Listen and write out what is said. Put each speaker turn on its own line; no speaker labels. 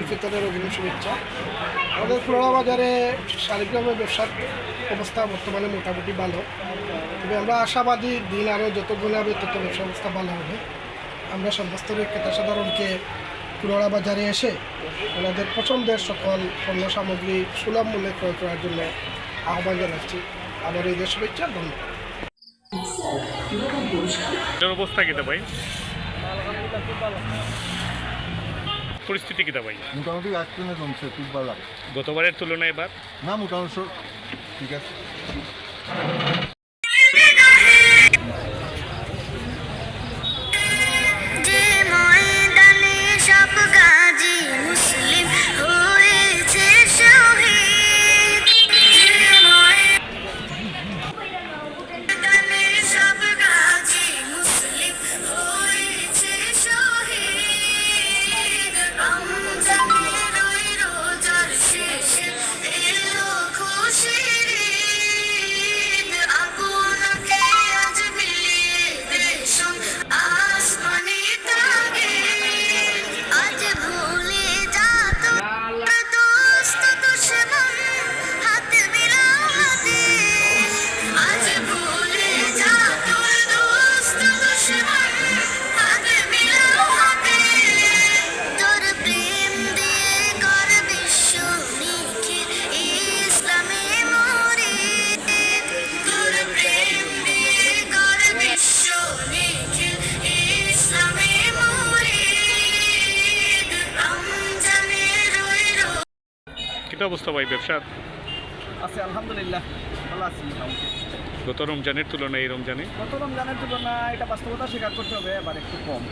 উল ফিতরের অগ্রিম শুভেচ্ছা। আমাদের খুলনা বাজারে শাড়িগ্রামে ব্যবসার অবস্থা বর্তমানে মোটামুটি ভালো, তবে আমরা আশাবাদী দিন আরও যত গুণে হবে তত ব্যবসা অবস্থা ভালো হবে। আমরা সর্বস্তরের ক্রেতা সাধারণকে খুলনা বাজারে এসে ওনাদের পছন্দের সকল পণ্য সামগ্রী সুলভ মূল্যে ক্রয় করার জন্য আহ্বান জানাচ্ছি। আমার এই দেশ শুভেচ্ছা, ধন্যবাদ।
এটার অবস্থা কিতা ভাই? পরিস্থিতি কিতা ভাই?
মোটামুটি একজনে জমছে, খুব ভালো লাগে।
গতবারের তুলনায় এবার
না, মোটামুটি ঠিক আছে।
কিতা অবস্থা ভাই ব্যবসার?
আছে আলহামদুলিল্লাহ, ভালো আছি মোটামুটি।
গত রমজানের তুলনায় এই রমজানে
গত রমজানের তুলনায় এটা বাস্তবতা স্বীকার করতে হবে, এবার একটু কম।